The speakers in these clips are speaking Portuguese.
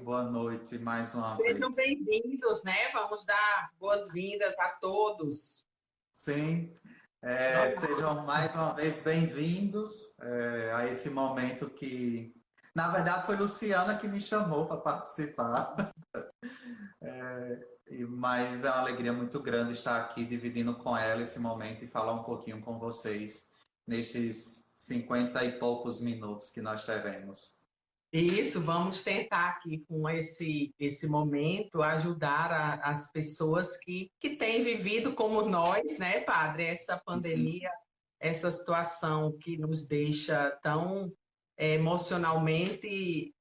boa noite mais uma Sejam vez. bem-vindos, né? Vamos dar boas-vindas a todos. Sim, Olá. sejam mais uma vez bem-vindos a esse momento que, na verdade, foi Luciana que me chamou para participar, mas é uma alegria muito grande estar aqui dividindo com ela esse momento e falar um pouquinho com vocês nestes 50 e poucos minutos que nós teremos. Isso, vamos tentar aqui com esse momento ajudar as pessoas que têm vivido como nós, né, Padre, essa Sim, pandemia, essa situação que nos deixa tão emocionalmente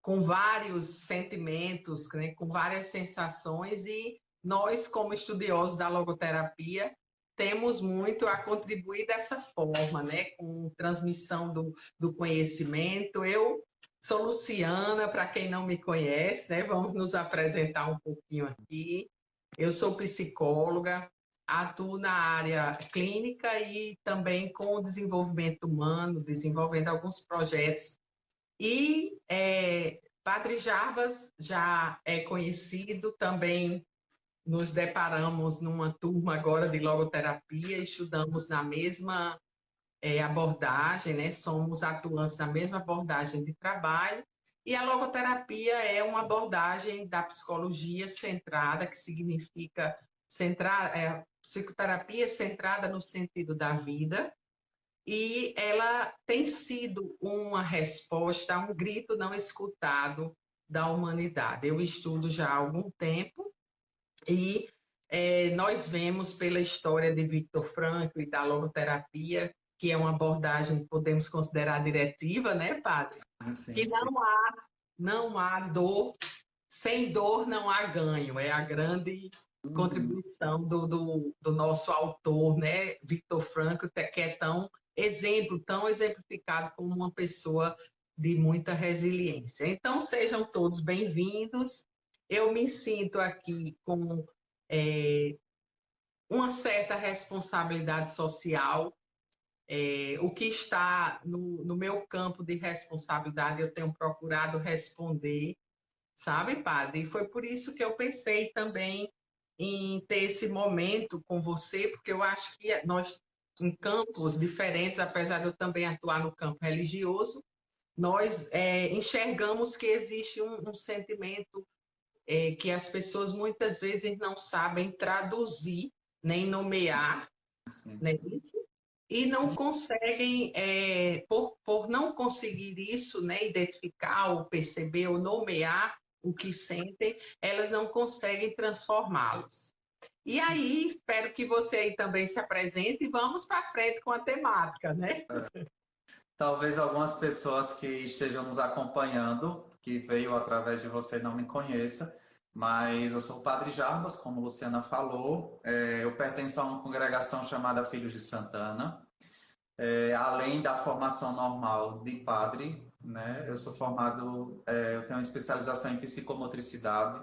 com vários sentimentos, né, com várias sensações, e nós, como estudiosos da logoterapia, temos muito a contribuir dessa forma, né, com transmissão do conhecimento. Eu sou Luciana, para quem não me conhece, né, vamos nos apresentar um pouquinho aqui. Eu sou psicóloga, atuo na área clínica e também com o desenvolvimento humano, desenvolvendo alguns projetos. E Padre Jarbas já é conhecido, também nos deparamos numa turma agora de logoterapia, estudamos na mesma abordagem, né? Somos atuantes na mesma abordagem de trabalho, e a logoterapia é uma abordagem da psicologia centrada, que significa psicoterapia centrada no sentido da vida, e ela tem sido uma resposta a um grito não escutado da humanidade. Eu estudo já há algum tempo e nós vemos pela história de Viktor Frankl e da logoterapia, que é uma abordagem que podemos considerar diretiva, né, Padre? sim, Que sim. não há dor, sem dor não há ganho. É a grande Uhum. contribuição do nosso autor, né, Viktor Frankl, que é tão exemplo, tão exemplificado como uma pessoa de muita resiliência. Então, sejam todos bem-vindos. Eu me sinto aqui com é, uma certa responsabilidade social. O que está no meu campo de responsabilidade, eu tenho procurado responder, sabe, Padre? E foi por isso que eu pensei também em ter esse momento com você, porque eu acho que nós, em campos diferentes, apesar de eu também atuar no campo religioso, nós enxergamos que existe um sentimento que as pessoas muitas vezes não sabem traduzir nem nomear, Sim. né? E não conseguem, por não conseguir isso, né, identificar ou perceber ou nomear o que sentem, elas não conseguem transformá-los. E aí, espero que você aí também se apresente e vamos para frente com a temática, né? Talvez algumas pessoas que estejam nos acompanhando, que veio através de você, não me conheça, mas eu sou o Padre Jarbas, como Luciana falou. Eu pertenço a uma congregação chamada Filhos de Santana. Além da formação normal de padre, né, eu sou formado, eu tenho uma especialização em psicomotricidade,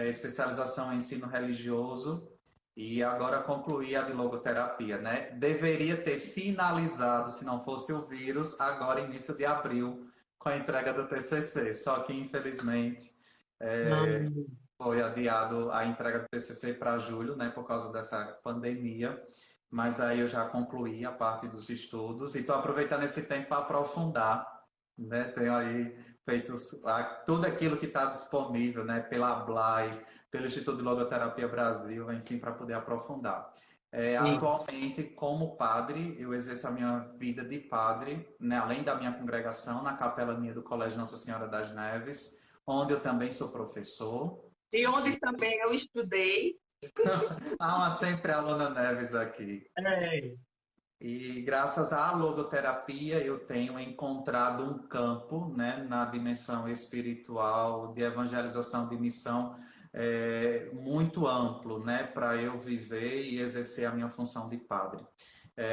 especialização em ensino religioso e agora concluí a de logoterapia, né? Deveria ter finalizado, se não fosse o vírus, agora início de abril, com a entrega do TCC. Só que, infelizmente, Não. foi adiado a entrega do TCC para julho, né, por causa dessa pandemia. Mas aí eu já concluí a parte dos estudos e estou aproveitando esse tempo para aprofundar, né? Tenho aí feito tudo aquilo que está disponível, né, pela ABLAI, pelo Instituto de Logoterapia Brasil, enfim, para poder aprofundar. Atualmente, como padre, eu exerço a minha vida de padre, né, além da minha congregação, na capelania do Colégio Nossa Senhora das Neves, onde eu também sou professor. E onde também eu estudei. Há uma sempre aluna Neves aqui. É, E graças à logoterapia eu tenho encontrado um campo, né, na dimensão espiritual, de evangelização, de missão, muito amplo, né, para eu viver e exercer a minha função de padre.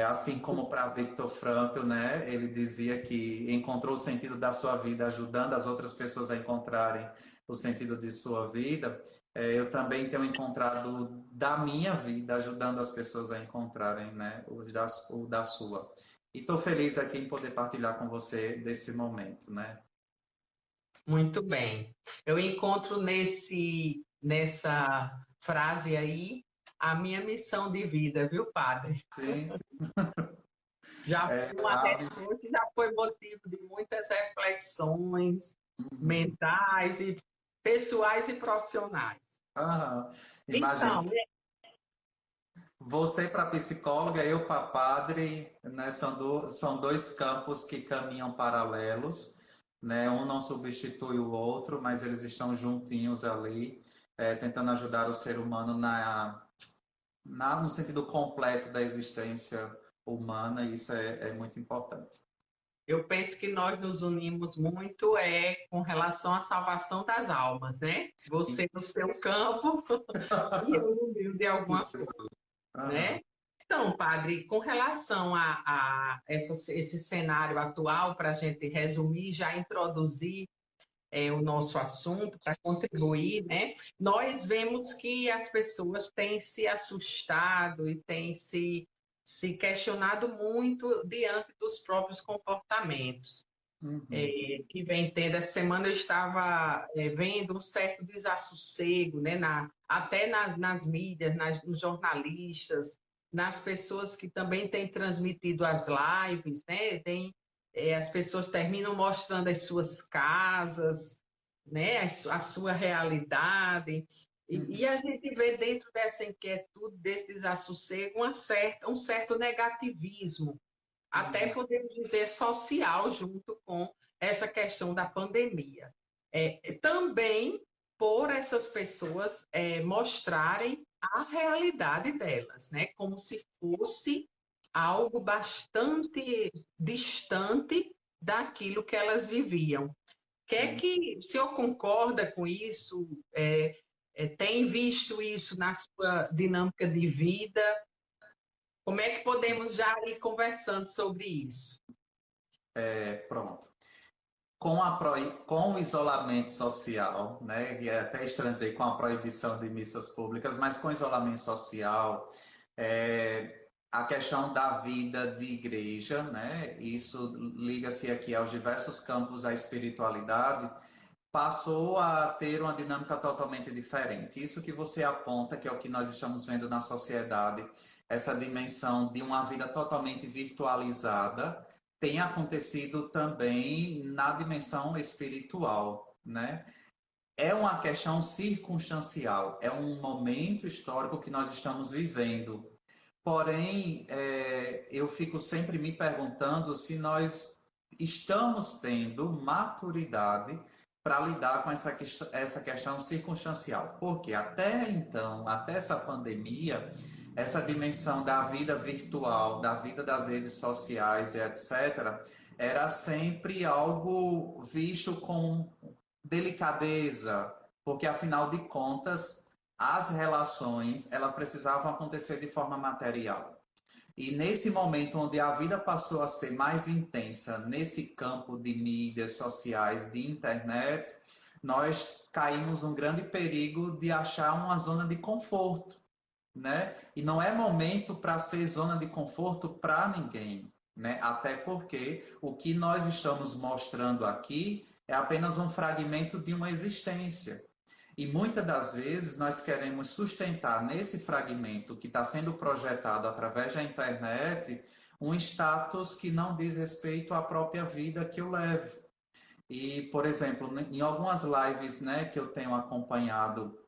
Assim como para Viktor Frankl, né, ele dizia que encontrou o sentido da sua vida ajudando as outras pessoas a encontrarem o sentido de sua vida. Eu também tenho encontrado da minha vida, ajudando as pessoas a encontrarem, né, o da sua. E estou feliz aqui em poder partilhar com você desse momento, né? Muito bem. Eu encontro nessa frase aí a minha missão de vida, viu, padre? Sim, sim. Já É, foi uma resposta, já foi motivo de muitas reflexões mentais e pessoais e profissionais. aham. Imagina, Então, você para psicóloga, eu para padre, né? São dois campos que caminham paralelos, né? Um não substitui o outro, mas eles estão juntinhos ali, tentando ajudar o ser humano no sentido completo da existência humana, e isso é muito importante. eu penso que nós nos unimos muito com relação à salvação das almas, né? Você no seu campo e eu no meu de Sim, alguma forma, né? aham. Então, padre, com relação esse cenário atual, para a gente resumir, já introduzir o nosso assunto, para contribuir, né? Nós vemos que as pessoas têm se assustado e têm se questionado muito diante dos próprios comportamentos Uhum. que vem tendo. Essa semana eu estava vendo um certo desassossego, né, até nas mídias, nos jornalistas, nas pessoas que também têm transmitido as lives, né, as pessoas terminam mostrando as suas casas, né, a sua realidade, e a gente vê dentro dessa inquietude, desse desassossego, um certo negativismo, até Uhum. podemos dizer social, junto com essa questão da pandemia. Também por essas pessoas mostrarem a realidade delas, né? Como se fosse algo bastante distante daquilo que elas viviam. Sim. O senhor concorda com isso? Tem visto isso na sua dinâmica de vida? Como é que podemos já ir conversando sobre isso? Pronto. Com o isolamento social, né, e até estranhei com a proibição de missas públicas, mas com o isolamento social, a questão da vida de igreja, né, isso liga-se aqui aos diversos campos da espiritualidade, passou a ter uma dinâmica totalmente diferente. Isso que você aponta, que é o que nós estamos vendo na sociedade, essa dimensão de uma vida totalmente virtualizada, tem acontecido também na dimensão espiritual, né? É uma questão circunstancial, é um momento histórico que nós estamos vivendo. Porém, eu fico sempre me perguntando se nós estamos tendo maturidade para lidar com essa questão circunstancial. Porque até então, até essa pandemia, essa dimensão da vida virtual, da vida das redes sociais e etc., era sempre algo visto com delicadeza, porque afinal de contas, as relações elas precisavam acontecer de forma material. E nesse momento onde a vida passou a ser mais intensa nesse campo de mídias sociais, de internet, nós caímos num grande perigo de achar uma zona de conforto, né? E não é momento para ser zona de conforto para ninguém, né? Até porque o que nós estamos mostrando aqui é apenas um fragmento de uma existência. E muitas das vezes nós queremos sustentar nesse fragmento que está sendo projetado através da internet um status que não diz respeito à própria vida que eu levo. E, por exemplo, em algumas lives, né, que eu tenho acompanhado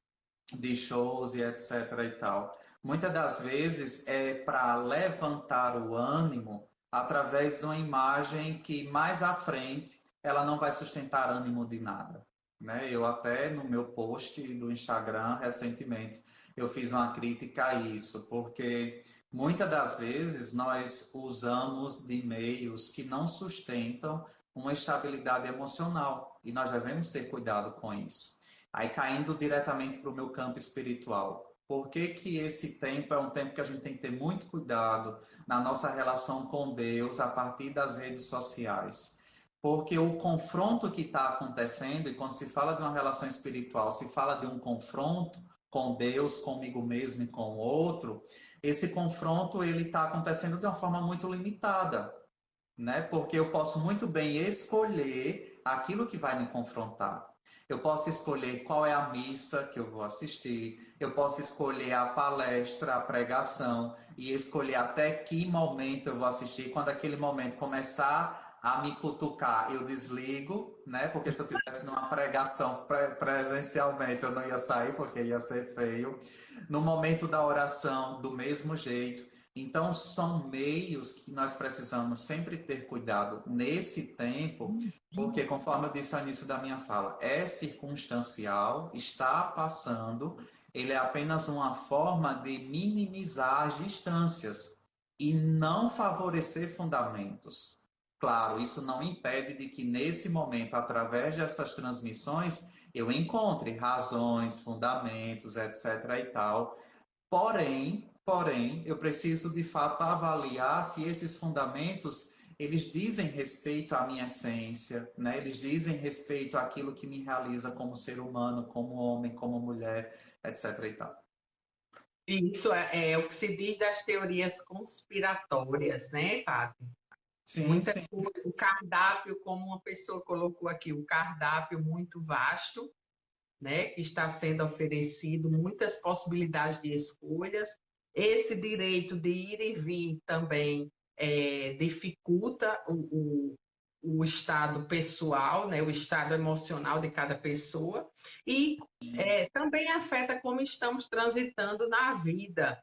de shows e etc e tal, muitas das vezes é para levantar o ânimo através de uma imagem que mais à frente ela não vai sustentar ânimo de nada, né? Eu até no meu post do Instagram recentemente eu fiz uma crítica a isso, porque muitas das vezes nós usamos de meios que não sustentam uma estabilidade emocional e nós devemos ter cuidado com isso. Aí caindo diretamente para o meu campo espiritual. Por que que esse tempo é um tempo que a gente tem que ter muito cuidado na nossa relação com Deus a partir das redes sociais? Porque o confronto que está acontecendo, e quando se fala de uma relação espiritual, se fala de um confronto com Deus, comigo mesmo e com o outro, esse confronto ele está acontecendo de uma forma muito limitada, né? Porque eu posso muito bem escolher aquilo que vai me confrontar. Eu posso escolher qual é a missa que eu vou assistir, eu posso escolher a palestra, a pregação, e escolher até que momento eu vou assistir. Quando aquele momento começar a me cutucar, eu desligo, né? Porque se eu tivesse numa pregação presencialmente, eu não ia sair, porque ia ser feio. No momento da oração, do mesmo jeito. Então, são meios que nós precisamos sempre ter cuidado nesse tempo, porque, conforme eu disse no início da minha fala, é circunstancial, está passando, ele é apenas uma forma de minimizar as distâncias e não favorecer fundamentos. Claro, isso não impede de que, nesse momento, através dessas transmissões, eu encontre razões, fundamentos, etc. e tal. Porém, eu preciso de fato avaliar se esses fundamentos eles dizem respeito à minha essência, né? Eles dizem respeito àquilo que me realiza como ser humano, como homem, como mulher, etc. e tal. Isso é o que se diz das teorias conspiratórias, né, Padre? Sim, Muita sim. coisa, o cardápio, como uma pessoa colocou aqui, o cardápio muito vasto, né, que está sendo oferecido, muitas possibilidades de escolhas. Esse direito de ir e vir também dificulta o estado pessoal, né, o estado emocional de cada pessoa, e também afeta como estamos transitando na vida,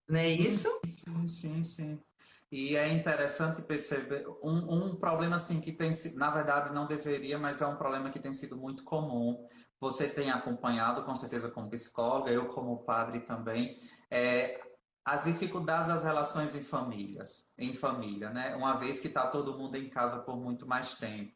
não é isso? Sim, sim, sim. E é interessante perceber um problema assim que tem, na verdade não deveria, mas é um problema que tem sido muito comum. Você tem acompanhado, com certeza, como psicóloga, eu como padre também, é, as dificuldades das relações em família, né? Uma vez que está todo mundo em casa por muito mais tempo.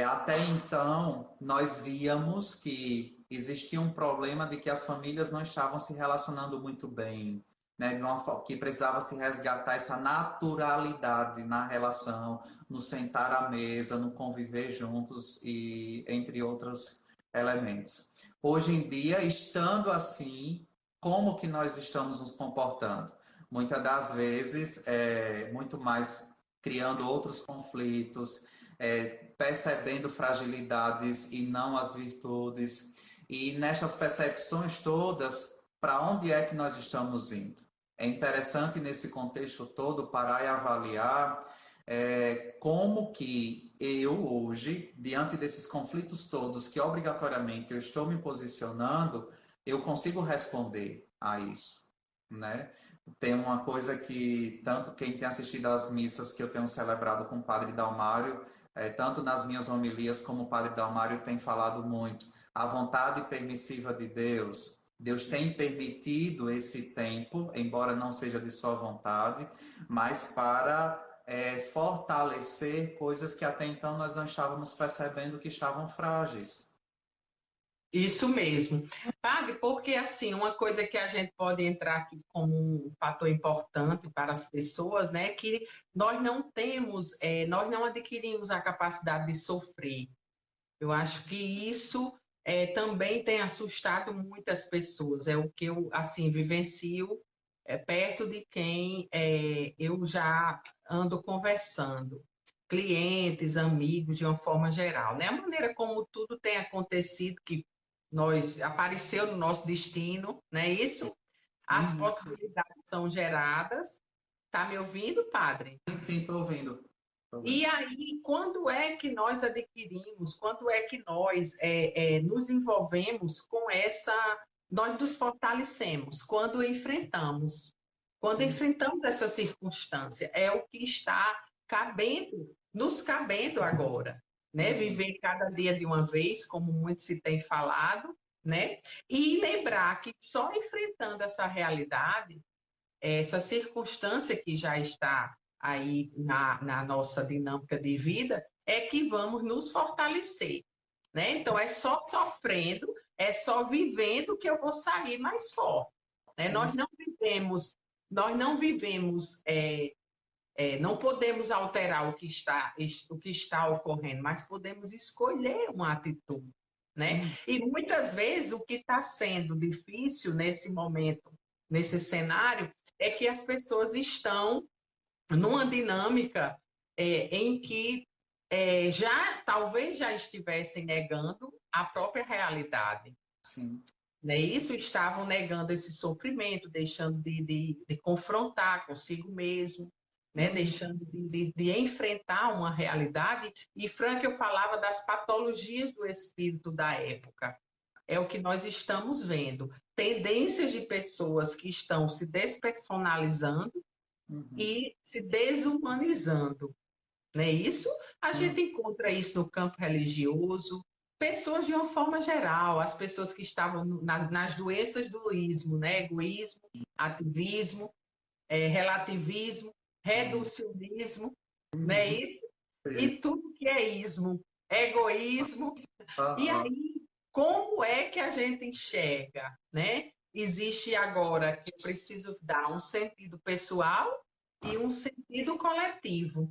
Até então, nós víamos que existia um problema de que as famílias não estavam se relacionando muito bem, né? Que precisava se resgatar essa naturalidade na relação, no sentar à mesa, no conviver juntos e entre outros elementos. Hoje em dia, estando assim, como que nós estamos nos comportando? Muitas das vezes, muito mais criando outros conflitos, percebendo fragilidades e não as virtudes. E nessas percepções todas, para onde é que nós estamos indo? É interessante nesse contexto todo parar e avaliar como que eu hoje, diante desses conflitos todos que obrigatoriamente eu estou me posicionando, eu consigo responder a isso, né? Tem uma coisa que tanto quem tem assistido às missas que eu tenho celebrado com o Padre Dalmário, tanto nas minhas homilias como o Padre Dalmário tem falado muito, a vontade permissiva de Deus. Deus tem permitido esse tempo, embora não seja de sua vontade, mas para fortalecer coisas que até então nós não estávamos percebendo que estavam frágeis. Isso mesmo. Sabe, porque assim, uma coisa que a gente pode entrar aqui como um fator importante para as pessoas, né, é que nós não temos, nós não adquirimos a capacidade de sofrer. Eu acho que isso também tem assustado muitas pessoas. É o que eu, assim, vivencio perto de quem eu já ando conversando. Clientes, amigos, de uma forma geral, né? A maneira como tudo tem acontecido, que nós apareceu no nosso destino, não é isso? As Uhum. possibilidades são geradas. Tá me ouvindo, padre? Sim, sim, estou ouvindo. Tô E vendo. aí, quando é que nós adquirimos, quando é que nós nos envolvemos com essa, nós nos fortalecemos, quando enfrentamos. Quando enfrentamos essa circunstância, é o que está cabendo, nos cabendo agora, né? Viver cada dia de uma vez, como muito se tem falado, né? E lembrar que só enfrentando essa realidade, essa circunstância que já está aí na nossa dinâmica de vida, é que vamos nos fortalecer, né? Então, é só sofrendo, é só vivendo que eu vou sair mais forte, né? Sim, Nós não vivemos, não podemos alterar o que está ocorrendo, mas podemos escolher uma atitude, né? E muitas vezes o que está sendo difícil nesse momento, nesse cenário, é que as pessoas estão numa dinâmica em que talvez já estivessem negando a própria realidade. Sim. Né? Isso, estavam negando esse sofrimento, deixando de confrontar consigo mesmo, né? Deixando de enfrentar uma realidade. E Frank, eu falava das patologias do espírito da época. É o que nós estamos vendo. Tendências de pessoas que estão se despersonalizando e se desumanizando. Não é isso? A gente encontra isso no campo religioso, pessoas de uma forma geral, as pessoas que estavam nas doenças do ismo, né? Egoísmo, ativismo, relativismo, reducionismo, não é isso? E Isso. tudo que é ismo, egoísmo. E Aham. aí, como é que a gente enxerga, né? Existe agora que eu preciso dar um sentido pessoal e um sentido coletivo.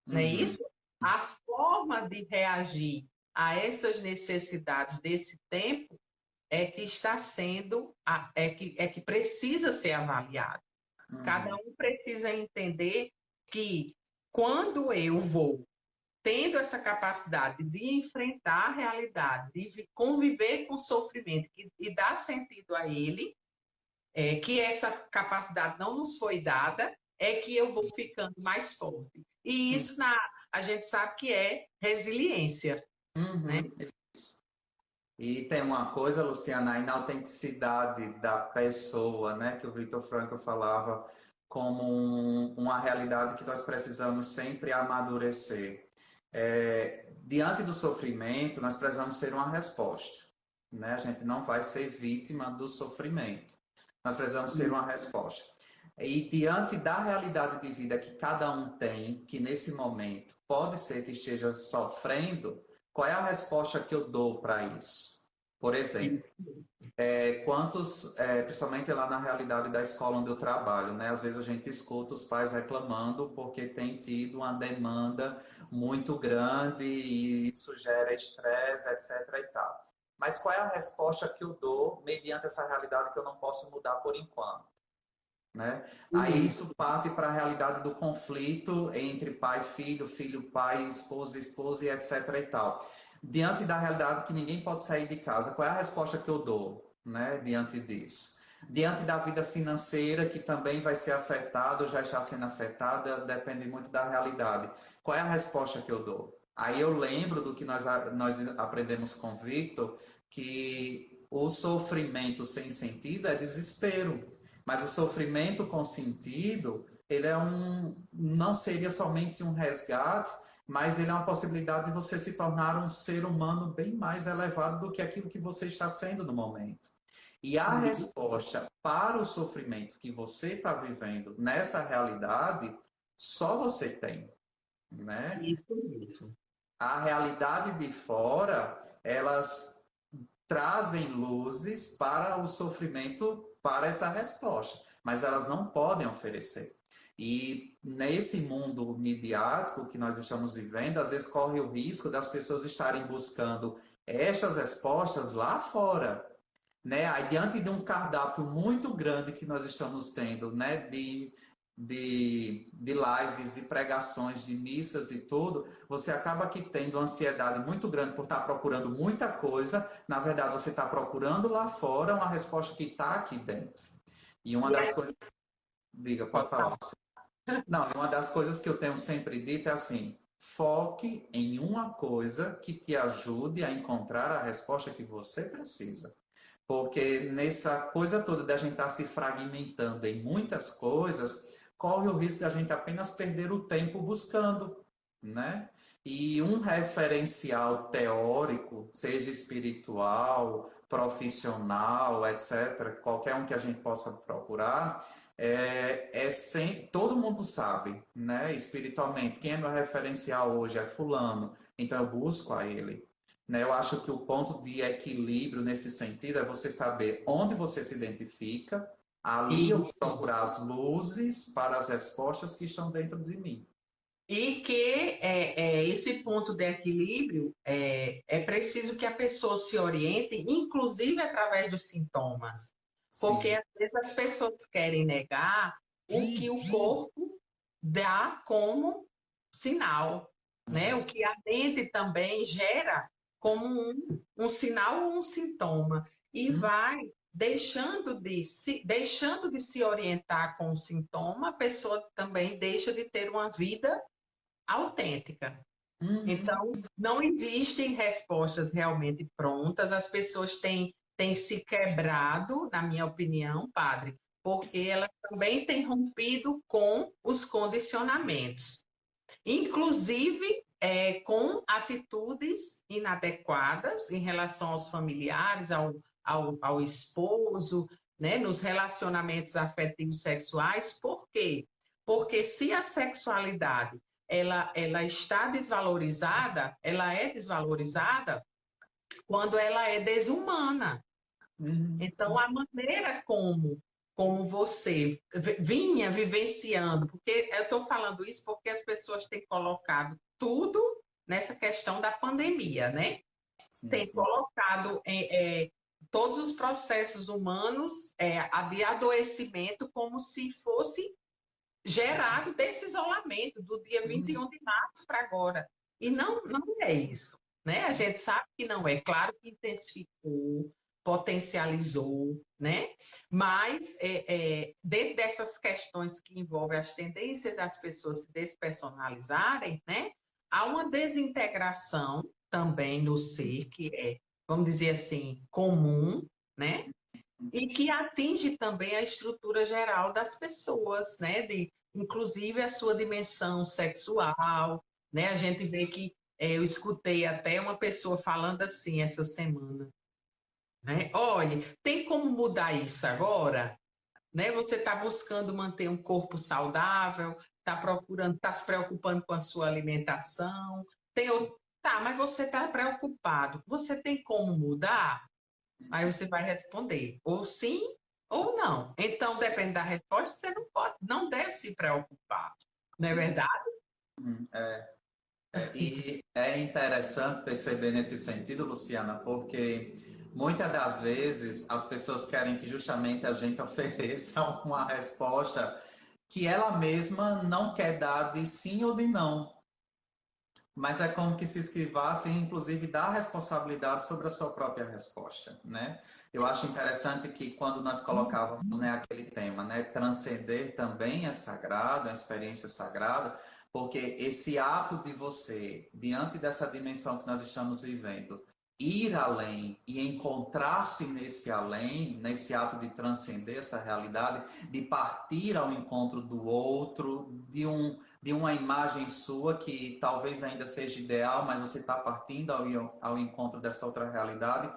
Não é Uhum. isso? A forma de reagir a essas necessidades desse tempo é que está sendo, é que precisa ser avaliado. Cada Uhum. um precisa entender que quando eu vou tendo essa capacidade de enfrentar a realidade, de conviver com o sofrimento e dar sentido a ele, que essa capacidade não nos foi dada, é que eu vou ficando mais forte. E isso a gente sabe que é resiliência, né? Uhum. E tem uma coisa, Luciana, a inautenticidade da pessoa, né, que o Viktor Frankl falava como uma realidade que nós precisamos sempre amadurecer. Diante do sofrimento, nós precisamos ser uma resposta, né? A gente não vai ser vítima do sofrimento. Nós precisamos ser uma resposta. E diante da realidade de vida que cada um tem, que nesse momento pode ser que esteja sofrendo, qual é a resposta que eu dou para isso? Por exemplo, principalmente lá na realidade da escola onde eu trabalho, né? Às vezes a gente escuta os pais reclamando porque tem tido uma demanda muito grande e isso gera estresse, etc. e tal. Mas qual é a resposta que eu dou mediante essa realidade que eu não posso mudar por enquanto? Né? Aí Uhum. isso parte para a realidade do conflito entre pai e filho, filho, pai, esposa, esposa e etc e tal. Diante da realidade que ninguém pode sair de casa, qual é a resposta que eu dou, né, diante disso? Diante da vida financeira que também vai ser afetada ou já está sendo afetada, depende muito da realidade. Qual é a resposta que eu dou? Aí eu lembro do que nós aprendemos com o Victor, que o sofrimento sem sentido é desespero. Mas o sofrimento com sentido, não seria somente um resgate, mas ele é uma possibilidade de você se tornar um ser humano bem mais elevado do que aquilo que você está sendo no momento. E a resposta para o sofrimento que você está vivendo nessa realidade, só você tem, né? Isso mesmo. A realidade de fora, elas trazem luzes para o sofrimento, para essa resposta, mas elas não podem oferecer. E nesse mundo midiático que nós estamos vivendo, às vezes corre o risco das pessoas estarem buscando estas respostas lá fora, né? Aí, diante de um cardápio muito grande que nós estamos tendo, né? De lives, de pregações, de missas e tudo, você acaba que tendo ansiedade muito grande por estar procurando muita coisa. Na verdade, você está procurando lá fora uma resposta que está aqui dentro. E uma E das aí, coisas. Diga, pode pode falar. falar. Não, uma das coisas que eu tenho sempre dito é assim: foque em uma coisa que te ajude a encontrar a resposta que você precisa. Porque nessa coisa toda da gente estar se fragmentando em muitas coisas, corre o risco da gente apenas perder o tempo buscando, né? E um referencial teórico, seja espiritual, profissional, etc., qualquer um que a gente possa procurar, todo mundo sabe, né? Espiritualmente, quem é meu referencial hoje é fulano, então eu busco a ele. Né? Eu acho que o ponto de equilíbrio nesse sentido é você saber onde você se identifica, ali eu vou Isso. procurar as luzes para as respostas que estão dentro de mim. E que esse ponto de equilíbrio é preciso que a pessoa se oriente, inclusive através dos sintomas. Porque Sim. às vezes as pessoas querem negar o que o corpo dá como sinal. né? O que a mente também gera como um sinal ou um sintoma. E vai deixando de se orientar com o sintoma, a pessoa também deixa de ter uma vida autêntica. Uhum. Então, não existem respostas realmente prontas, as pessoas têm se quebrado, na minha opinião, padre, porque elas também têm rompido com os condicionamentos, inclusive com atitudes inadequadas em relação aos familiares, ao esposo, né, nos relacionamentos afetivos sexuais. Por quê? Porque se a sexualidade ela está desvalorizada, ela é desvalorizada quando ela é desumana. Uhum. Então, a maneira como você vinha vivenciando, porque eu estou falando isso porque as pessoas têm colocado tudo nessa questão da pandemia, né? Sim, Tem sim. colocado todos os processos humanos de adoecimento como se fosse gerado desse isolamento do dia Uhum. 21 de março para agora. E não é isso, né? A gente sabe que não é. Claro que intensificou, potencializou, né? Mas dentro dessas questões que envolvem as tendências das pessoas se despersonalizarem, né? Há uma desintegração também no ser que é, vamos dizer assim, comum, né? E que atinge também a estrutura geral das pessoas, né? Inclusive a sua dimensão sexual, né? A gente vê que eu escutei até uma pessoa falando assim essa semana, né? Olha, tem como mudar isso agora? Né? Você está buscando manter um corpo saudável, está procurando, está se preocupando com a sua alimentação, tá, mas você está preocupado. Você tem como mudar? Aí você vai responder ou sim ou não. Então, depende da resposta, você não pode, não deve se preocupar. Não é Sim, sim. verdade? E é interessante perceber nesse sentido, Luciana, porque muitas das vezes as pessoas querem que justamente a gente ofereça uma resposta que ela mesma não quer dar de sim ou de não. Mas é como que se esquivasse, inclusive, da responsabilidade sobre a sua própria resposta, né? Eu acho interessante que quando nós colocávamos, né, aquele tema, né, transcender também é sagrado, é uma experiência sagrada, porque esse ato de você, diante dessa dimensão que nós estamos vivendo, ir além e encontrar-se nesse além, nesse ato de transcender essa realidade, de partir ao encontro do outro, de uma imagem sua que talvez ainda seja ideal, mas você está partindo ao encontro dessa outra realidade.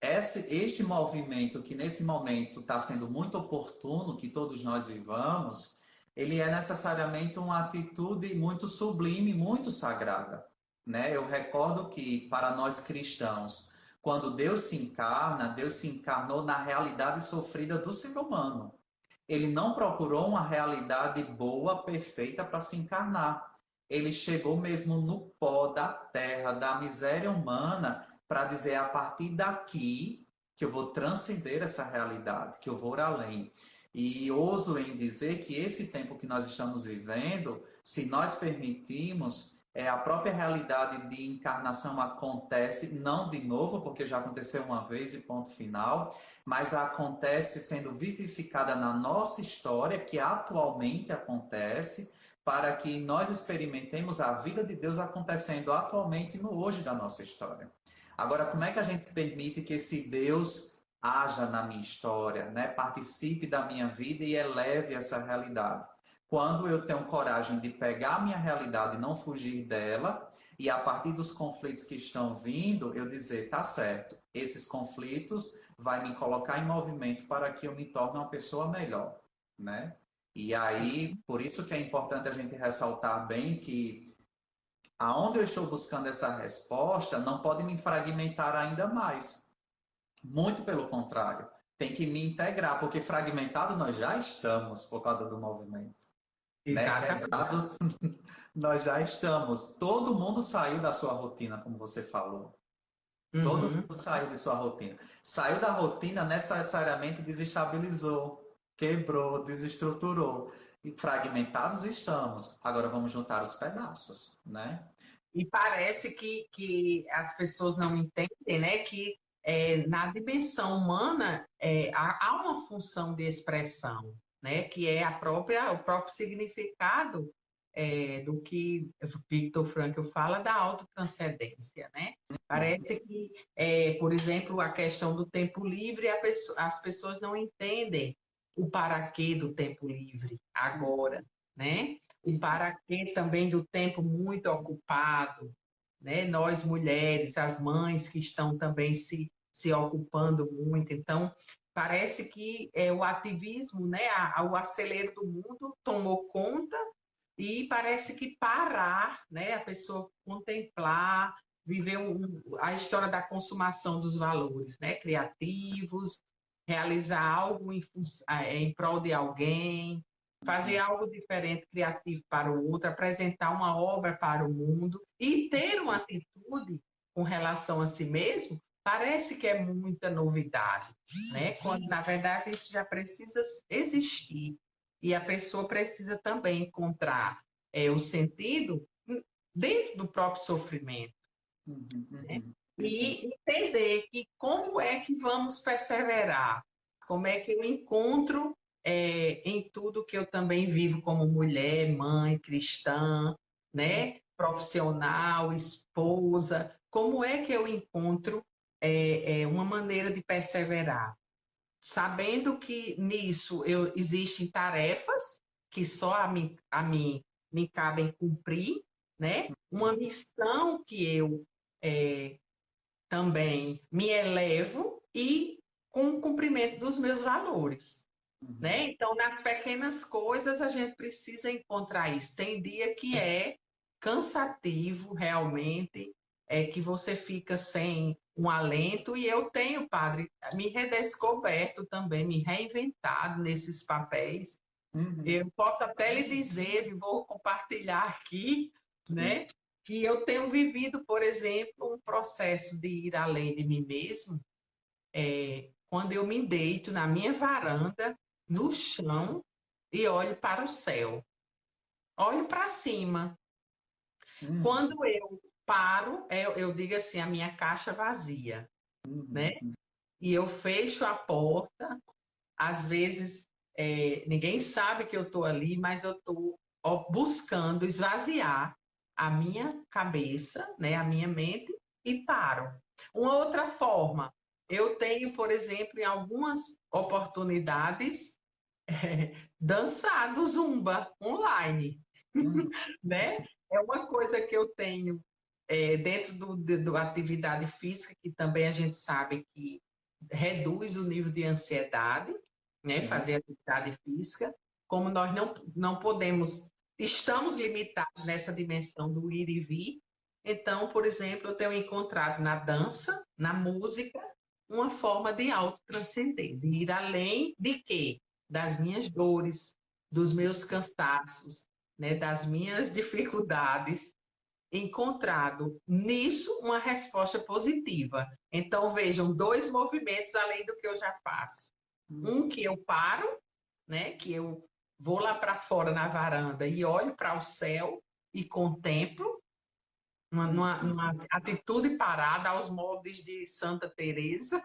Este movimento, que nesse momento está sendo muito oportuno que todos nós vivamos, ele é necessariamente uma atitude muito sublime, muito sagrada. Né? Eu recordo que, para nós cristãos, quando Deus se encarnou na realidade sofrida do ser humano. Ele não procurou uma realidade boa, perfeita para se encarnar. Ele chegou mesmo no pó da terra, da miséria humana, para dizer a partir daqui que eu vou transcender essa realidade, que eu vou além. E ouso em dizer que esse tempo que nós estamos vivendo, se nós permitirmos, a própria realidade de encarnação acontece, não de novo, porque já aconteceu uma vez e ponto final, mas acontece sendo vivificada na nossa história, que atualmente acontece, para que nós experimentemos a vida de Deus acontecendo atualmente no hoje da nossa história. Agora, como é que a gente permite que esse Deus haja na minha história, né? Participe da minha vida e eleve essa realidade? Quando eu tenho coragem de pegar a minha realidade e não fugir dela, e a partir dos conflitos que estão vindo, eu dizer, tá certo, esses conflitos vai me colocar em movimento para que eu me torne uma pessoa melhor, né? E aí, por isso que é importante a gente ressaltar bem que aonde eu estou buscando essa resposta não pode me fragmentar ainda mais. Muito pelo contrário, tem que me integrar, porque fragmentado nós já estamos por causa do movimento, né? Exatamente. Quebrados nós já estamos. Todo mundo saiu da sua rotina, como você falou. Todo Uhum. mundo saiu de sua rotina. Saiu da rotina, necessariamente desestabilizou, quebrou, desestruturou. E fragmentados estamos. Agora vamos juntar os pedaços, né? E parece que as pessoas não entendem, né, que na dimensão humana há uma função de expressão, né, que é o próprio significado do que Viktor Frankl fala da autotranscendência, né? Parece que, por exemplo, a questão do tempo livre, as pessoas não entendem o paraquê do tempo livre agora, né? O paraquê também do tempo muito ocupado, né? Nós mulheres, as mães que estão também se ocupando muito. Então, parece que o ativismo, né? O acelero do mundo tomou conta e parece que parar, né? A pessoa contemplar, viver a história da consumação dos valores, né? Criativos, realizar algo em prol de alguém, fazer algo diferente, criativo para o outro, apresentar uma obra para o mundo e ter uma atitude com relação a si mesmo, parece que é muita novidade, né? Quando na verdade isso já precisa existir e a pessoa precisa também encontrar o sentido dentro do próprio sofrimento, né? E entender que como é que vamos perseverar, como é que eu encontro em tudo que eu também vivo como mulher, mãe, cristã, né? Profissional, esposa, como é que eu encontro uma maneira de perseverar? Sabendo que nisso existem tarefas que só a mim me cabem cumprir, né? Uma missão que eu é, também me elevo e com o cumprimento dos meus valores, né? Então, nas pequenas coisas, a gente precisa encontrar isso. Tem dia que é cansativo, realmente, que você fica sem um alento, e eu tenho, padre, me redescoberto também, me reinventado nesses papéis. Eu posso até lhe dizer, e vou compartilhar aqui, né, que eu tenho vivido, por exemplo, um processo de ir além de mim mesmo, quando eu me deito na minha varanda, no chão, e olho para o céu. Olho para cima. Quando eu paro, eu digo assim, a minha caixa vazia, né? E eu fecho a porta, às vezes ninguém sabe que eu estou ali, mas eu estou buscando esvaziar a minha cabeça, né, a minha mente, e paro. Uma outra forma, eu tenho, por exemplo, em algumas oportunidades, dançado zumba online, né? É uma coisa que eu tenho dentro do atividade física, que também a gente sabe que reduz o nível de ansiedade, né? Sim. Fazer atividade física, como nós não podemos, estamos limitados nessa dimensão do ir e vir. Então, por exemplo, eu tenho encontrado na dança, na música, uma forma de autotranscender, de ir além de quê? Das minhas dores, dos meus cansaços, né? Das minhas dificuldades, encontrado nisso uma resposta positiva. Então, vejam, dois movimentos além do que eu já faço. Um que eu paro, né, que eu vou lá para fora na varanda e olho para o céu e contemplo, numa atitude parada aos moldes de Santa Teresa,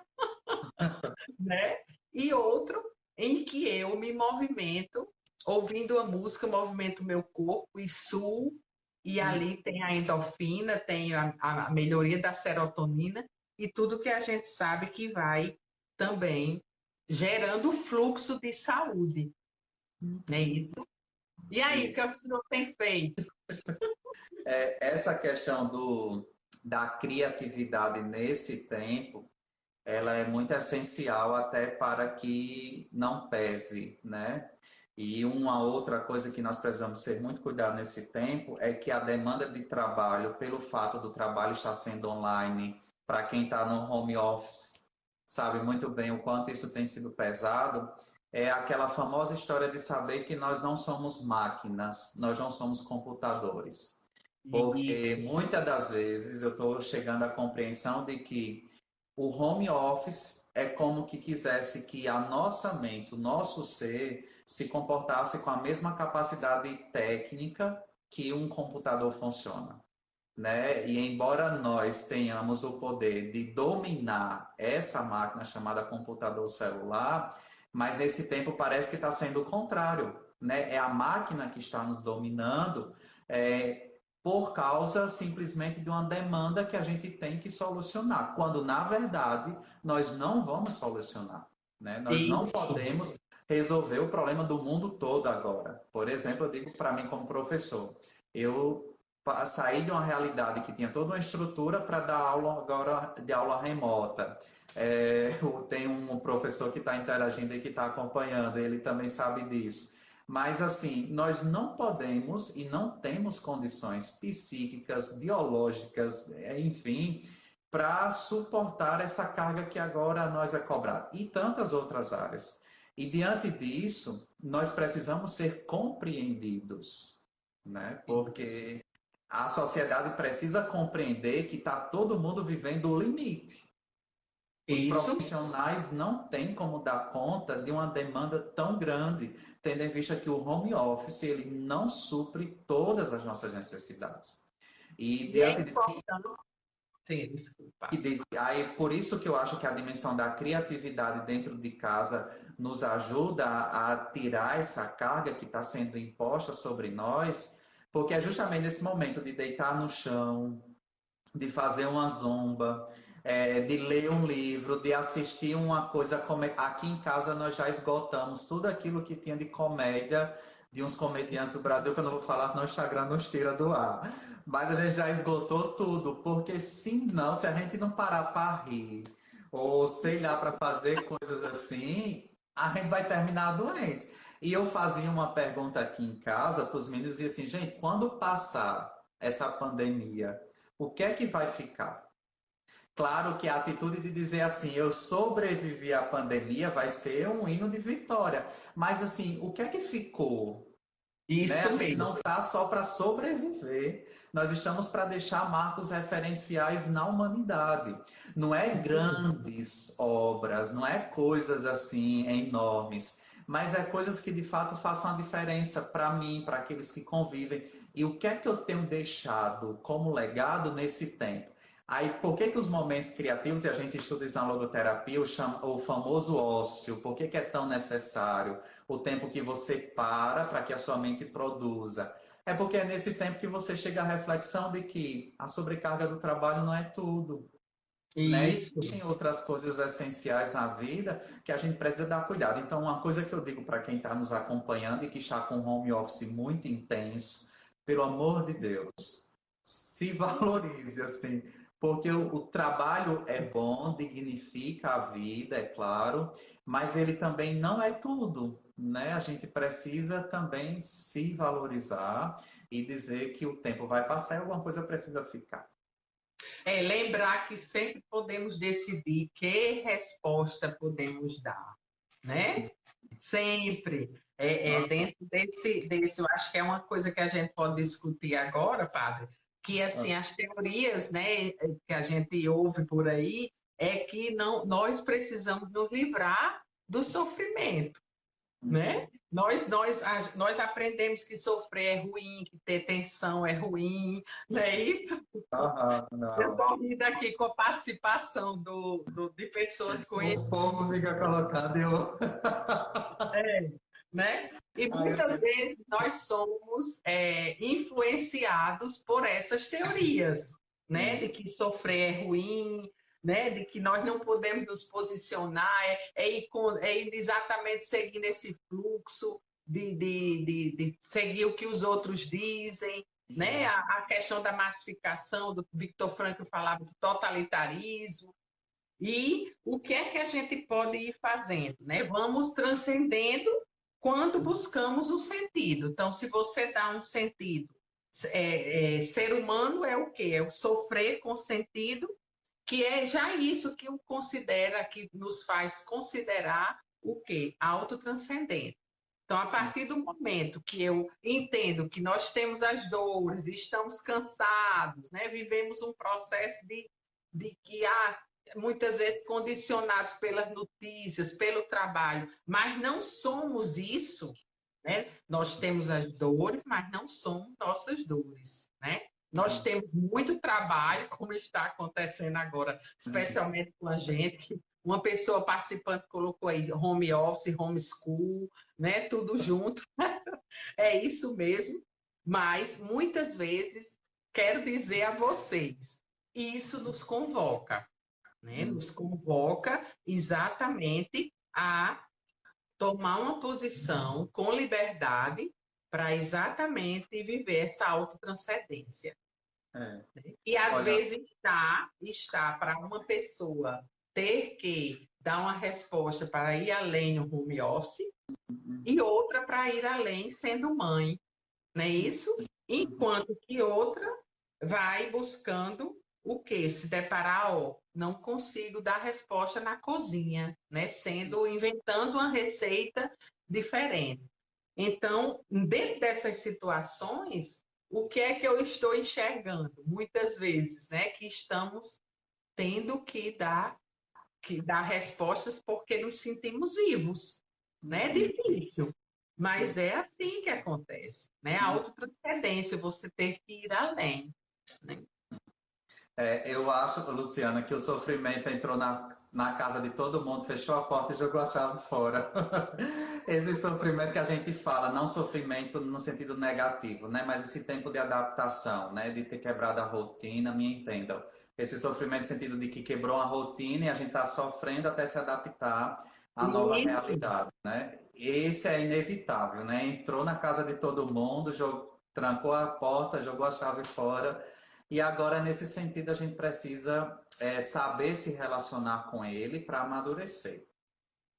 né? E outro em que eu me movimento, ouvindo a música, movimento meu corpo e suo, e ali tem a endorfina, tem a melhoria da serotonina e tudo que a gente sabe que vai também gerando fluxo de saúde, não é isso? E aí, o que Isso. o senhor tem feito? Essa questão da criatividade nesse tempo, ela é muito essencial até para que não pese, né? E uma outra coisa que nós precisamos ser muito cuidado nesse tempo é que a demanda de trabalho, pelo fato do trabalho estar sendo online, para quem está no home office, sabe muito bem o quanto isso tem sido pesado, é aquela famosa história de saber que nós não somos máquinas, nós não somos computadores. Porque Isso. muitas das vezes eu estou chegando à compreensão de que o home office é como que quisesse que a nossa mente, o nosso ser, se comportasse com a mesma capacidade técnica que um computador funciona. né? E embora nós tenhamos o poder de dominar essa máquina chamada computador celular, mas nesse tempo parece que está sendo o contrário, né? É a máquina que está nos dominando, por causa simplesmente de uma demanda que a gente tem que solucionar, quando na verdade nós não vamos solucionar, né? Nós não Isso. podemos resolver o problema do mundo todo agora. Por exemplo, eu digo para mim como professor, eu sair de uma realidade que tinha toda uma estrutura para dar aula agora de aula remota. Tem um professor que está interagindo e que está acompanhando, ele também sabe disso. Mas, assim, nós não podemos e não temos condições psíquicas, biológicas, enfim, para suportar essa carga que agora nós é cobrada. E tantas outras áreas. E diante disso, nós precisamos ser compreendidos, né? Porque a sociedade precisa compreender que está todo mundo vivendo o limite. Os Isso. profissionais não têm como dar conta de uma demanda tão grande, tendo em vista que o home office ele não supre todas as nossas necessidades. E E é diante importante. Sim, desculpa. aí, por isso que eu acho que a dimensão da criatividade dentro de casa nos ajuda a tirar essa carga que está sendo imposta sobre nós, porque é justamente nesse momento de deitar no chão, de fazer uma zomba, de ler um livro, de assistir uma coisa. Aqui em casa nós já esgotamos tudo aquilo que tinha de comédia de uns comediantes do Brasil, que eu não vou falar, senão o Instagram nos tira do ar. Mas a gente já esgotou tudo, porque se a gente não parar para rir, ou sei lá, para fazer coisas assim, a gente vai terminar doente. E eu fazia uma pergunta aqui em casa para os meninos e assim, gente, quando passar essa pandemia, o que é que vai ficar? Claro que a atitude de dizer assim, eu sobrevivi à pandemia, vai ser um hino de vitória. Mas assim, o que é que ficou? Né? A Isso gente mesmo. não está só para sobreviver, nós estamos para deixar marcos referenciais na humanidade. Não é grandes obras, não é coisas assim enormes, mas é coisas que de fato façam a diferença para mim, para aqueles que convivem. E o que é que eu tenho deixado como legado nesse tempo? Aí, por que que os momentos criativos, e a gente estuda isso na logoterapia, o famoso ócio, por que que é tão necessário? O tempo que você para que a sua mente produza. É porque é nesse tempo que você chega à reflexão de que a sobrecarga do trabalho não é tudo, né? Isso. Existem outras coisas essenciais na vida que a gente precisa dar cuidado. Então, uma coisa que eu digo para quem está nos acompanhando e que está com home office muito intenso, pelo amor de Deus, se valorize assim, porque o trabalho é bom, dignifica a vida, é claro, mas ele também não é tudo, né? A gente precisa também se valorizar e dizer que o tempo vai passar e alguma coisa precisa ficar. Lembrar que sempre podemos decidir que resposta podemos dar, né? Sempre. Dentro eu acho que é uma coisa que a gente pode discutir agora, padre, que assim, as teorias, né, que a gente ouve por aí, é que não, nós precisamos nos livrar do sofrimento, né? Nós aprendemos que sofrer é ruim, que ter tensão é ruim, não é isso? Eu Não. estou rindo aqui com a participação de pessoas O conhecidas, povo fica colocando eu. né? E Aí muitas vezes nós somos influenciados por essas teorias, né? De que sofrer é ruim, né? De que nós não podemos nos posicionar, ir exatamente seguindo esse fluxo de seguir o que os outros dizem, né? A questão da massificação, do Viktor Frankl falava do totalitarismo. E o que é que a gente pode ir fazendo, né? Vamos transcendendo quando buscamos o sentido. Então, se você dá um sentido, ser humano é o quê? É o sofrer com sentido, que é já isso que o considera, que nos faz considerar o quê? Autotranscendente. Então, a partir do momento que eu entendo que nós temos as dores, estamos cansados, né? Vivemos um processo de que muitas vezes condicionados pelas notícias, pelo trabalho, mas não somos isso, né? Nós temos as dores, mas não somos nossas dores, né? Nós temos muito trabalho, como está acontecendo agora, especialmente com a gente, que uma pessoa participante colocou aí home office, homeschool, né? Tudo junto. É isso mesmo. Mas muitas vezes quero dizer a vocês, isso nos convoca, né? Nos convoca exatamente a tomar uma posição com liberdade para exatamente viver essa autotranscendência. É. E às Olha, vezes está para uma pessoa ter que dar uma resposta para ir além no home office e outra para ir além sendo mãe, não é isso? Enquanto que outra vai buscando o quê? Se deparar, ó, não consigo dar resposta na cozinha, né? Inventando uma receita diferente. Então, dentro dessas situações, o que é que eu estou enxergando? Muitas vezes, né, que estamos tendo que dar respostas porque nos sentimos vivos, né? É difícil, mas é assim que acontece, né? A autotranscendência, você ter que ir além, né? eu acho, Luciana, que o sofrimento entrou na casa de todo mundo, fechou a porta e jogou a chave fora. Esse sofrimento que a gente fala, não sofrimento no sentido negativo, né? Mas esse tempo de adaptação, né? De ter quebrado a rotina, me entendam. Esse sofrimento no sentido de que quebrou a rotina e a gente está sofrendo até se adaptar à nova Isso. realidade, né? Esse é inevitável, né? Entrou na casa de todo mundo, trancou a porta, jogou a chave fora. E agora, nesse sentido, a gente precisa saber se relacionar com ele para amadurecer.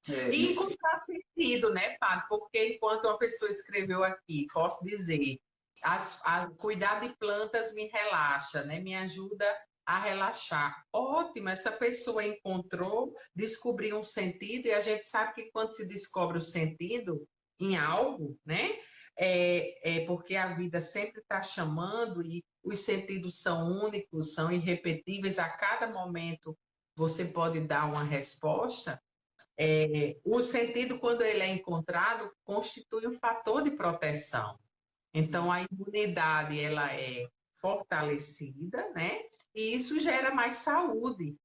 E Nesse... encontrar sentido, né, Pato? Porque enquanto uma pessoa escreveu aqui, posso dizer, cuidar de plantas me relaxa, né? Me ajuda a relaxar. Ótimo, essa pessoa encontrou, descobriu um sentido, e a gente sabe que quando se descobre o sentido em algo, né? É porque a vida sempre está chamando e os sentidos são únicos, são irrepetíveis, a cada momento você pode dar uma resposta. O sentido, quando ele é encontrado, constitui um fator de proteção. Então, a imunidade ela é fortalecida, né? E isso gera mais saúde.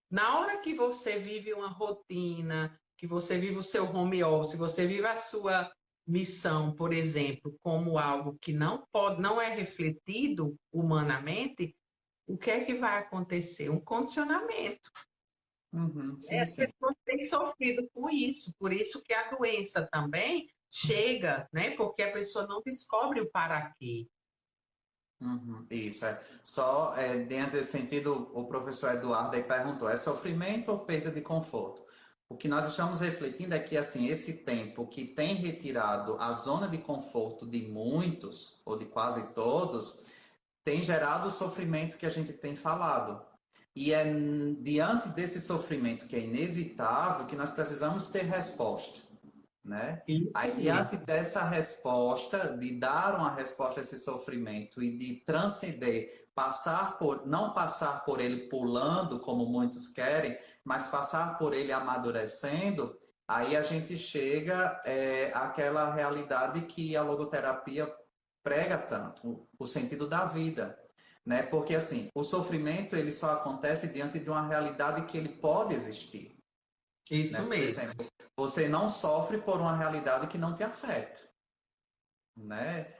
Na hora que você vive uma rotina, que você vive o seu home office, você vive a sua missão, por exemplo, como algo que não é refletido humanamente, o que é que vai acontecer? Um condicionamento. Uhum, sim, As sim. pessoas têm sofrido com isso, por isso que a doença também chega, né? Porque a pessoa não descobre o para quê. Uhum, isso é. Só dentro desse sentido, o professor Eduardo aí perguntou: é sofrimento ou perda de conforto? O que nós estamos refletindo é que assim, esse tempo que tem retirado a zona de conforto de muitos, ou de quase todos, tem gerado o sofrimento que a gente tem falado. E é diante desse sofrimento que é inevitável que nós precisamos ter resposta, né? Isso Aí, mesmo. diante dessa resposta, de dar uma resposta a esse sofrimento e de transcender, não passar por ele pulando, como muitos querem, mas passar por ele amadurecendo, aí a gente chega àquela realidade que a logoterapia prega tanto, o sentido da vida. Né? Porque assim, o sofrimento ele só acontece diante de uma realidade que ele pode existir. Né? Isso Por mesmo. exemplo, você não sofre por uma realidade que não te afeta. Né?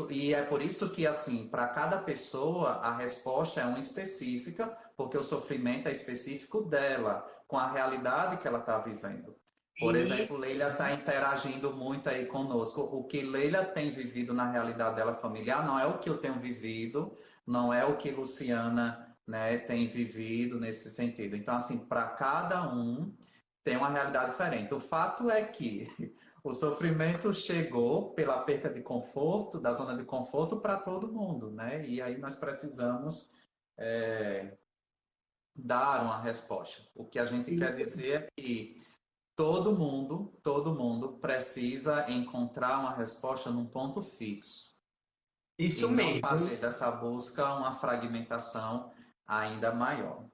E é por isso que, assim, para cada pessoa, a resposta é uma específica, porque o sofrimento é específico dela, com a realidade que ela está vivendo. Por E exemplo, Leila está interagindo muito aí conosco. O que Leila tem vivido na realidade dela familiar não é o que eu tenho vivido, não é o que Luciana, né, tem vivido nesse sentido. Então, assim, para cada um tem uma realidade diferente. O fato é que o sofrimento chegou pela perda de conforto, da zona de conforto, para todo mundo, né? E aí nós precisamos dar uma resposta. O que a gente quer isso, dizer é que todo mundo precisa encontrar uma resposta num ponto fixo e isso não mesmo. fazer dessa busca uma fragmentação ainda maior.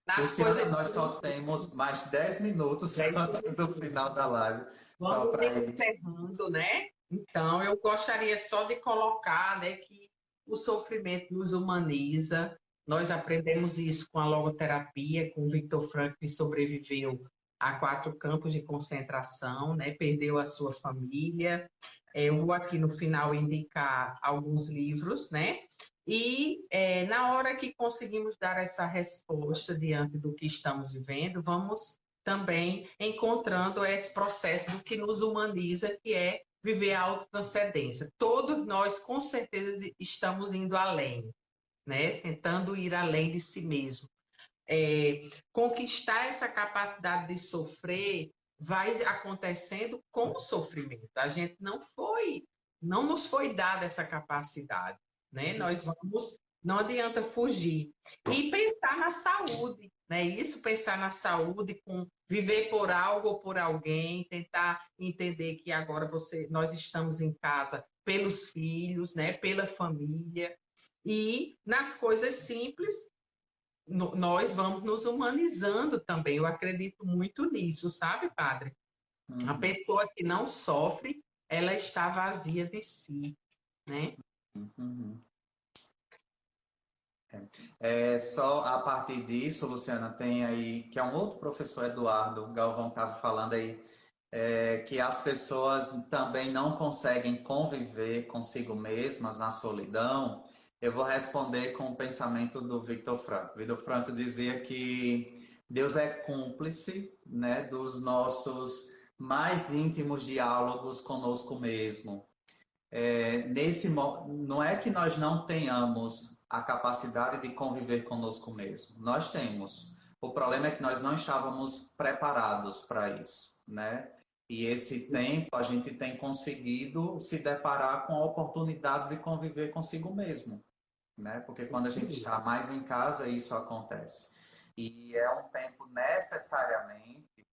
Nas Luciana, coisas nós só temos mais 10 minutos 10 antes do final da live, só vamos para ele. encerrando, né? Então, eu gostaria só de colocar, né, que o sofrimento nos humaniza. Nós aprendemos isso com a logoterapia, com o Viktor Frankl, que sobreviveu a 4 campos de concentração, né? Perdeu a sua família. Eu vou aqui no final indicar alguns livros, né? E na hora que conseguimos dar essa resposta diante do que estamos vivendo, vamos também encontrando esse processo do que nos humaniza, que é viver a autotranscendência. Todos nós, com certeza, estamos indo além, né? Tentando ir além de si mesmo. Conquistar essa capacidade de sofrer vai acontecendo com o sofrimento. A gente não nos foi dada essa capacidade, né? Nós vamos, não adianta fugir. E pensar na saúde, né? Isso, pensar na saúde, com viver por algo ou por alguém, tentar entender que agora nós estamos em casa pelos filhos, né? Pela família. E nas coisas simples, nós vamos nos humanizando também. Eu acredito muito nisso, sabe, padre? A pessoa que não sofre, ela está vazia de si, né? Uhum. Só a partir disso, Luciana, tem aí, que é um outro professor, Eduardo Galvão, estava falando aí, que as pessoas também não conseguem conviver consigo mesmas na solidão. Eu vou responder com o pensamento do Viktor Frankl. Viktor Frankl dizia que Deus é cúmplice, né, dos nossos mais íntimos diálogos conosco mesmo. Não é que nós não tenhamos a capacidade de conviver conosco mesmo. Nós temos. O problema é que nós não estávamos preparados para isso, né? E esse tempo a gente tem conseguido se deparar com oportunidades de conviver consigo mesmo, né? Porque quando a gente está mais em casa, isso acontece. E é um tempo necessariamente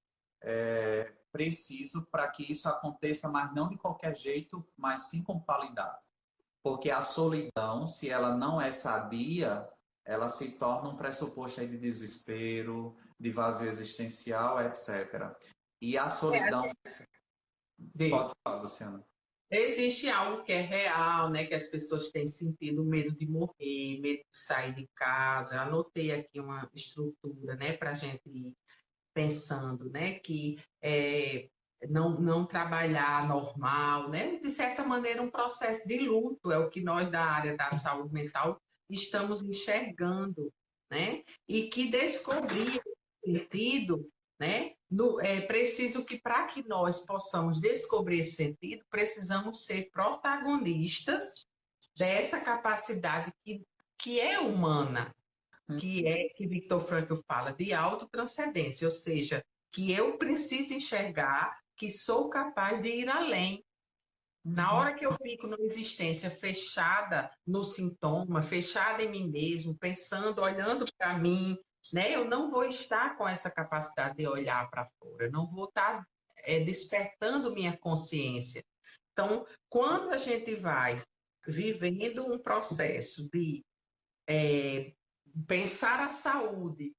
preciso para que isso aconteça, mas não de qualquer jeito, mas sim com qualidade. Porque a solidão, se ela não é sadia, ela se torna um pressuposto aí de desespero, de vazio existencial, etc. E a solidão... Pode falar, Luciana. Existe algo que é real, né? Que as pessoas têm sentido medo de morrer, medo de sair de casa. Eu anotei aqui uma estrutura, né? Para a gente ir pensando, né? Que não trabalhar normal, né? De certa maneira, um processo de luto é o que nós da área da saúde mental estamos enxergando, né? E que descobrir esse sentido, né? É preciso que, para que nós possamos descobrir esse sentido, precisamos ser protagonistas dessa capacidade que é humana, que Viktor Frankl fala de autotranscendência, ou seja, que eu preciso enxergar que sou capaz de ir além. Na hora que eu fico numa existência fechada no sintoma, fechada em mim mesmo, pensando, olhando para mim, né? Eu não vou estar com essa capacidade de olhar para fora, eu não vou estar despertando minha consciência. Então, quando a gente vai vivendo um processo de pensar a saúde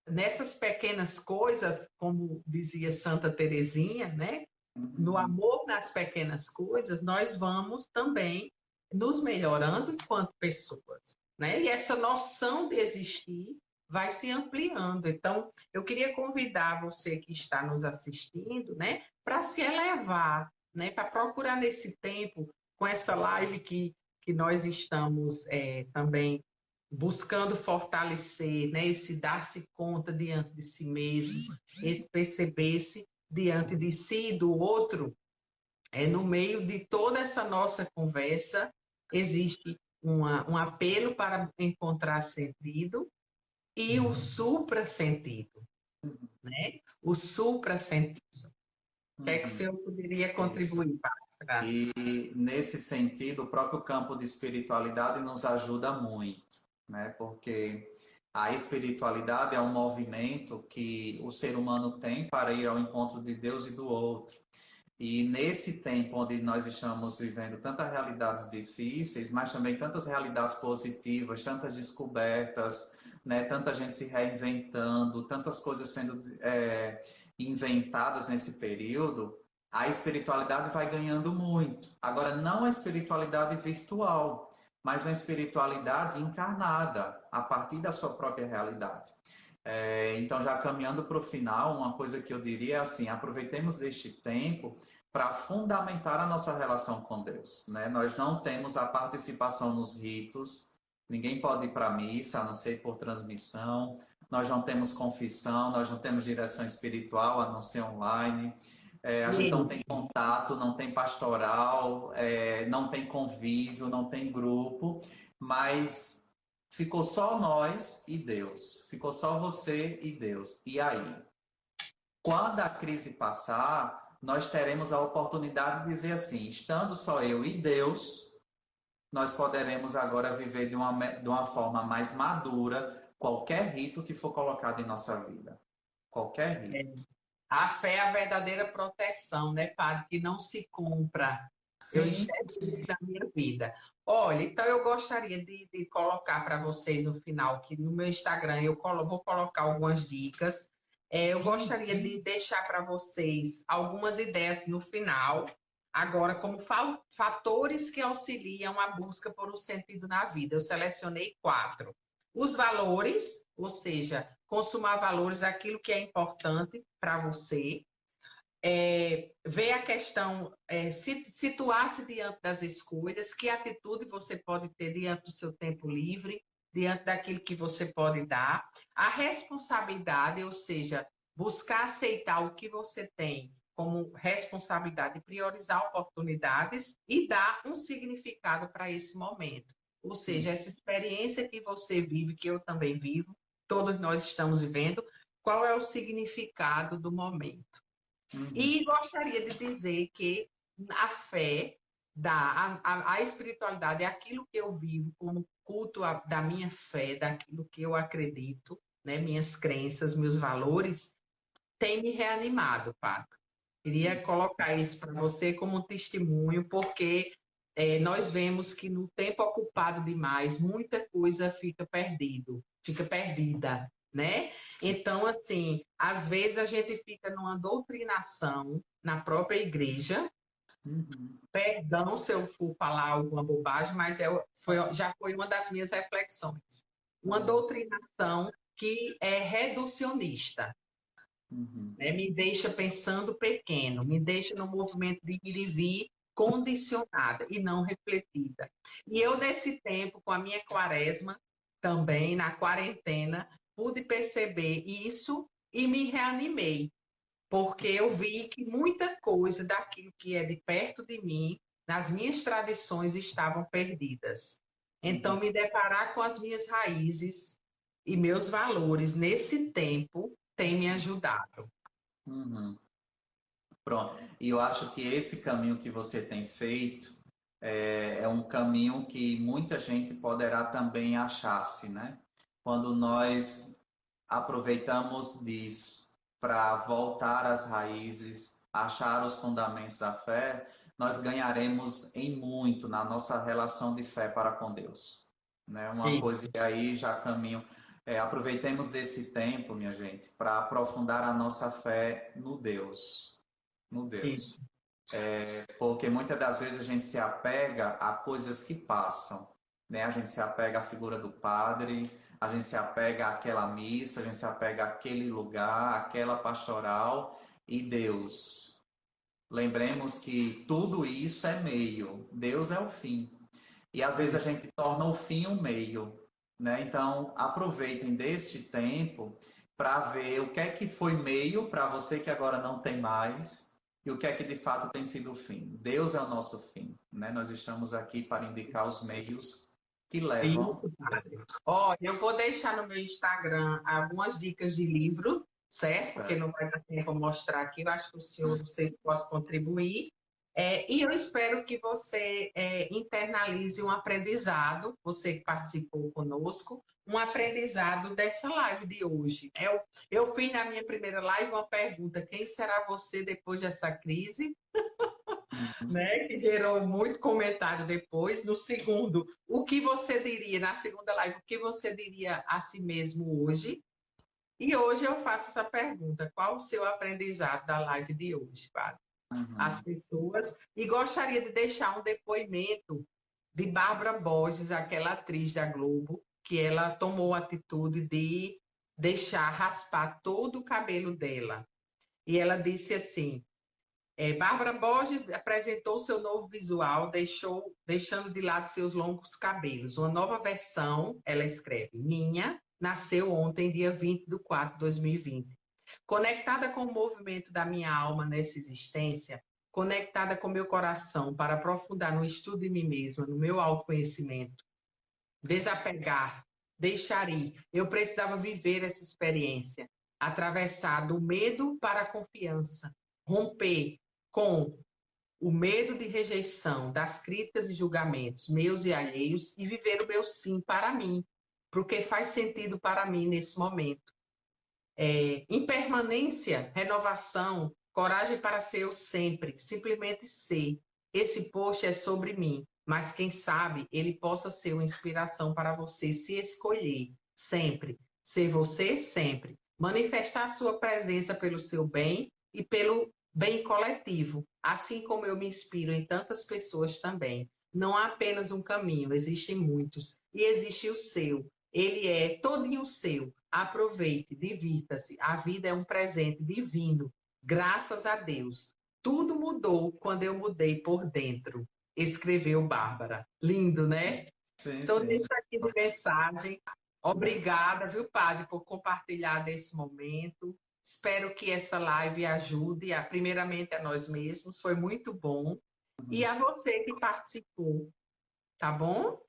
nessas pequenas coisas, como dizia Santa Teresinha, né? No amor nas pequenas coisas, nós vamos também nos melhorando enquanto pessoas, né? E essa noção de existir vai se ampliando. Então, eu queria convidar você que está nos assistindo, né, para se elevar, né, para procurar nesse tempo, com essa live que nós estamos também buscando fortalecer, né, esse dar-se conta diante de si mesmo, esse perceber-se diante de si e do outro. No meio de toda essa nossa conversa, existe um apelo para encontrar sentido e o suprasentido, né? O suprasentido. O que é que o senhor poderia contribuir para? E, nesse sentido, o próprio campo de espiritualidade nos ajuda muito, né? Porque a espiritualidade é um movimento que o ser humano tem para ir ao encontro de Deus e do outro. E nesse tempo onde nós estamos vivendo tantas realidades difíceis, mas também tantas realidades positivas, tantas descobertas, né? Tanta gente se reinventando, tantas coisas sendo inventadas nesse período, a espiritualidade vai ganhando muito. Agora, não a espiritualidade virtual, mas uma espiritualidade encarnada, a partir da sua própria realidade. Então, já caminhando para o final, uma coisa que eu diria é assim: aproveitemos deste tempo para fundamentar a nossa relação com Deus, né? Nós não temos a participação nos ritos, ninguém pode ir para a missa, a não ser por transmissão, nós não temos confissão, nós não temos direção espiritual, a não ser online. A gente não tem contato, não tem pastoral, não tem convívio, não tem grupo, mas ficou só nós e Deus, ficou só você e Deus. E aí? Quando a crise passar, nós teremos a oportunidade de dizer assim: estando só eu e Deus, nós poderemos agora viver de uma forma mais madura qualquer rito que for colocado em nossa vida. Qualquer rito. A fé é a verdadeira proteção, né, padre? Que não se compra. Eu Sim. enxergo isso na minha vida. Olha, então eu gostaria de colocar para vocês no final, que no meu Instagram vou colocar algumas dicas. Eu gostaria de deixar para vocês algumas ideias no final, agora, como fatores que auxiliam a busca por um sentido na vida. Eu selecionei 4. Os valores, ou seja, consumar valores, aquilo que é importante para você. Ver a questão, situar-se diante das escolhas, que atitude você pode ter diante do seu tempo livre, diante daquilo que você pode dar. A responsabilidade, ou seja, buscar aceitar o que você tem como responsabilidade, priorizar oportunidades e dar um significado para esse momento. Ou seja, essa experiência que você vive, que eu também vivo, todos nós estamos vivendo, qual é o significado do momento? E gostaria de dizer que a fé, a espiritualidade é aquilo que eu vivo como culto da minha fé, daquilo que eu acredito, né? Minhas crenças, meus valores, tem me reanimado, Paco. Queria colocar isso para você como um testemunho, porque nós vemos que no tempo ocupado demais, muita coisa fica perdida, né? Então, assim, às vezes a gente fica numa doutrinação na própria igreja. Perdão se eu for falar alguma bobagem, mas já foi uma das minhas reflexões. Uma doutrinação que é reducionista. Né? Me deixa pensando pequeno, me deixa no movimento de ir e vir, condicionada e não refletida. E eu, nesse tempo, com a minha quaresma, também na quarentena, pude perceber isso e me reanimei, porque eu vi que muita coisa daquilo que é de perto de mim, nas minhas tradições, estavam perdidas. Então, me deparar com as minhas raízes e meus valores nesse tempo tem me ajudado. Pronto. E eu acho que esse caminho que você tem feito é um caminho que muita gente poderá também achar-se, né? Quando nós aproveitamos disso para voltar às raízes, achar os fundamentos da fé, nós ganharemos em muito na nossa relação de fé para com Deus. Né? Uma coisa que aí já caminho. Aproveitemos desse tempo, minha gente, para aprofundar a nossa fé no Deus. No Deus. Porque muitas das vezes a gente se apega a coisas que passam, né? A gente se apega à figura do padre, a gente se apega àquela missa, a gente se apega àquele lugar, àquela pastoral e Deus. Lembremos que tudo isso é meio, Deus é o fim. E às vezes a gente torna o fim um meio, né? Então aproveitem deste tempo para ver o que é que foi meio para você que agora não tem mais. E o que é que de fato tem sido o fim? Deus é o nosso fim, né? Nós estamos aqui para indicar os meios que levam. Isso, padre. Olha, eu vou deixar no meu Instagram algumas dicas de livro, certo? Porque não vai dar tempo para mostrar aqui. Eu acho que vocês podem contribuir. E eu espero que você internalize um aprendizado, você que participou conosco, um aprendizado dessa live de hoje. Eu fiz na minha primeira live uma pergunta: quem será você depois dessa crise? Né? Que gerou muito comentário depois. No segundo, o que você diria, na segunda live, o que você diria a si mesmo hoje? E hoje eu faço essa pergunta: qual o seu aprendizado da live de hoje, padre? As pessoas, e gostaria de deixar um depoimento de Bárbara Borges, aquela atriz da Globo, que ela tomou a atitude de deixar raspar todo o cabelo dela. E ela disse assim: Bárbara Borges apresentou seu novo visual, deixando de lado seus longos cabelos. Uma nova versão, ela escreve, minha, nasceu ontem, dia 20 de 4 de 2020. Conectada com o movimento da minha alma nessa existência, conectada com meu coração para aprofundar no estudo de mim mesma, no meu autoconhecimento, desapegar, deixar ir. Eu precisava viver essa experiência, atravessar do medo para a confiança, romper com o medo de rejeição, das críticas e julgamentos meus e alheios e viver o meu sim para mim, porque faz sentido para mim nesse momento. Impermanência, renovação, coragem para ser eu sempre, simplesmente ser. Esse post é sobre mim, mas quem sabe ele possa ser uma inspiração para você se escolher sempre, ser você sempre, manifestar a sua presença pelo seu bem e pelo bem coletivo, assim como eu me inspiro em tantas pessoas também. Não há apenas um caminho, existem muitos, e existe o seu. Ele é todinho seu. Aproveite, divirta-se. A vida é um presente divino. Graças a Deus. Tudo mudou quando eu mudei por dentro. Escreveu Bárbara. Lindo, né? Sim, Então, sim. deixa aqui de mensagem. Obrigada, viu, Padre, por compartilhar desse momento. Espero que essa live ajude, primeiramente a nós mesmos. Foi muito bom. E a você que participou. Tá bom?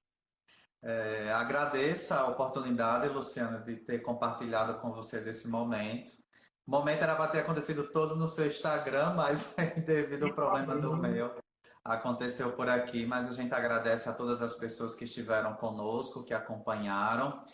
Agradeço a oportunidade, Luciana, de ter compartilhado com você desse momento. O momento era para ter acontecido todo no seu Instagram, mas devido ao problema do meu, aconteceu por aqui. Mas a gente agradece a todas as pessoas que estiveram conosco, que acompanharam.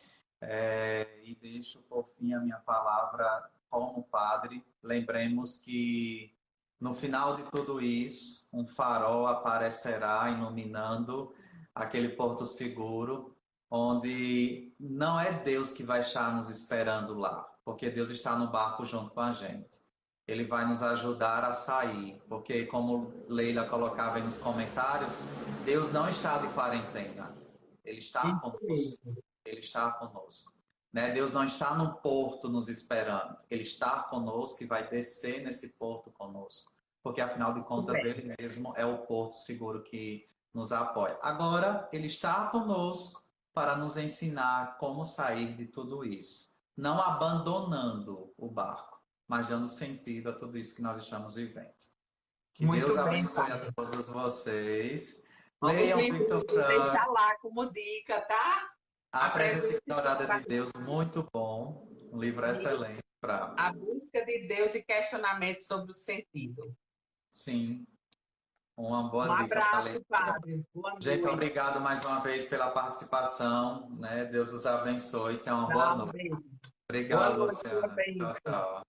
E deixo por fim a minha palavra como padre. Lembremos que no final de tudo isso, um farol aparecerá iluminando aquele porto seguro, onde não é Deus que vai estar nos esperando lá, porque Deus está no barco junto com a gente. Ele vai nos ajudar a sair, porque como Leila colocava aí nos comentários, Deus não está de quarentena, Ele está Isso conosco. mesmo. Ele está conosco. Né? Deus não está no porto nos esperando, Ele está conosco e vai descer nesse porto conosco, porque afinal de contas Ele mesmo é o porto seguro que nos apoia. Agora, Ele está conosco para nos ensinar como sair de tudo isso. Não abandonando o barco, mas dando sentido a tudo isso que nós estamos vivendo. Que Deus Muito bem, abençoe a Padre. todos vocês. Vamos Leiam ver, Victor vou deixar Frank, lá como dica, tá? A A Presença presença Ignorada de Deus, muito bom. Um livro de excelente para. a busca de Deus e questionamento sobre o sentido. Sim, uma Um boa dica para abraço, leitura. Padre. Boa Gente, noite. obrigado mais uma vez pela participação, né? Deus os abençoe. Tenha uma boa Tchau, noite. beijo. Boa Obrigado, noite, sua Luciana. Tchau, bênção. tchau.